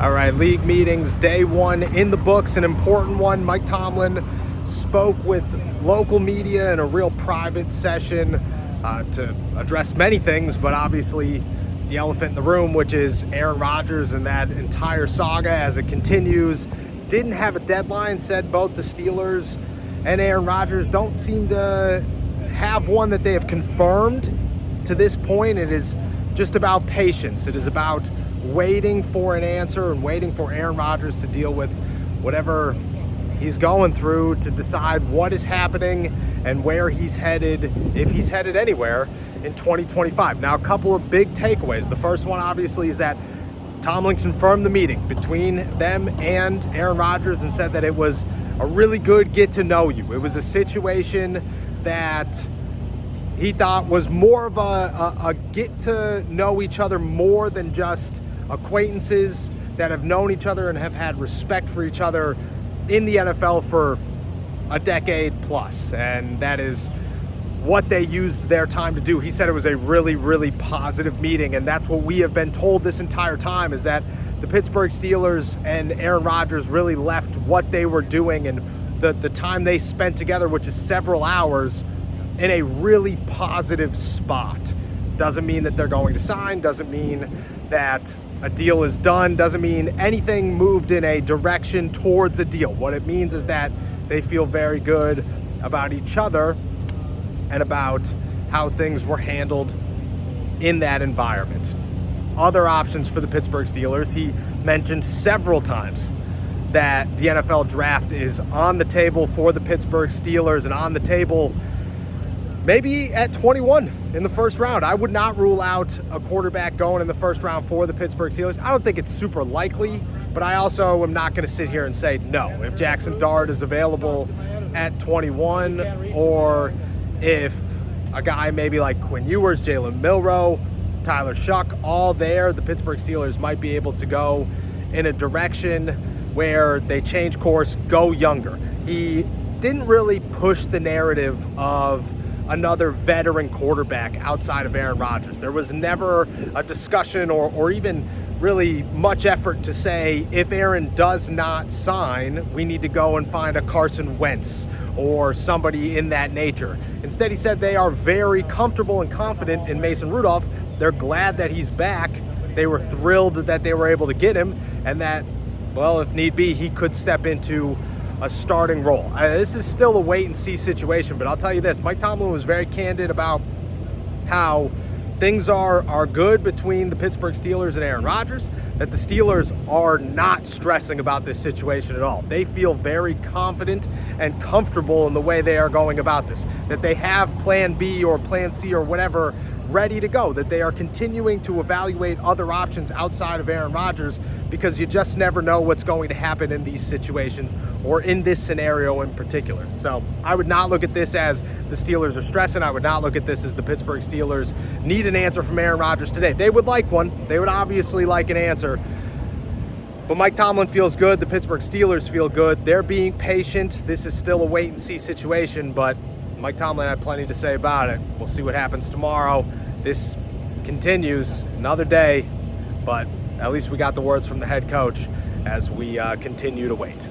All right, league meetings, day one in the books, an important one. Mike Tomlin spoke with local media in a real private session to address many things, but obviously the elephant in the room, which is Aaron Rodgers and that entire saga as it continues. Didn't have a deadline, said both the Steelers and Aaron Rodgers don't seem to have one that they have confirmed to this point. It is just about patience. It is about waiting for an answer and waiting for Aaron Rodgers to deal with whatever he's going through to decide what is happening and where he's headed, if he's headed anywhere in 2025. Now, a couple of big takeaways. The first one, obviously, is that Tomlin confirmed the meeting between them and Aaron Rodgers and said that it was a really good get to know you. It was a situation that he thought was more of a get to know each other more than just acquaintances that have known each other and have had respect for each other in the NFL for a decade plus. And that is what they used their time to do. He said it was a really, really positive meeting, and that's what we have been told this entire time, is that the Pittsburgh Steelers and Aaron Rodgers really left what they were doing and the time they spent together, which is several hours, in a really positive spot. Doesn't mean that they're going to sign, doesn't mean that a deal is done, doesn't mean anything moved in a direction towards a deal. What it means is that they feel very good about each other and about how things were handled in that environment. Other options for the Pittsburgh Steelers, he mentioned several times that the NFL draft is on the table for the Pittsburgh Steelers and on the table maybe at 21 in the first round. I would not rule out a quarterback going in the first round for the Pittsburgh Steelers. I don't think it's super likely, but I also am not going to sit here and say no. If Jackson Dart is available at 21, or if a guy maybe like Quinn Ewers, Jalen Milroe, Tyler Shuck, all there, the Pittsburgh Steelers might be able to go in a direction where they change course, go younger. He didn't really push the narrative of another veteran quarterback outside of Aaron Rodgers. There was never a discussion or even really much effort to say, if Aaron does not sign, we need to go and find a Carson Wentz or somebody in that nature. Instead, he said they are very comfortable and confident in Mason Rudolph. They're glad that he's back. They were thrilled that they were able to get him, and that, well, if need be, he could step into a starting role. This is still a wait-and-see situation, but I'll tell you this. Mike Tomlin was very candid about how things are good between the Pittsburgh Steelers and Aaron Rodgers, that the Steelers are not stressing about this situation at all. They feel very confident and comfortable in the way they are going about this, that they have plan B or plan C or whatever ready to go, that they are continuing to evaluate other options outside of Aaron Rodgers, because you just never know what's going to happen in these situations or in this scenario in particular. So I would not look at this as the Steelers are stressing. I would not look at this as the Pittsburgh Steelers need an answer from Aaron Rodgers today. They would like one. They would obviously like an answer. But Mike Tomlin feels good. The Pittsburgh Steelers feel good. They're being patient. This is still a wait-and-see situation, but Mike Tomlin had plenty to say about it. We'll see what happens tomorrow. This continues another day, but at least we got the words from the head coach as we continue to wait.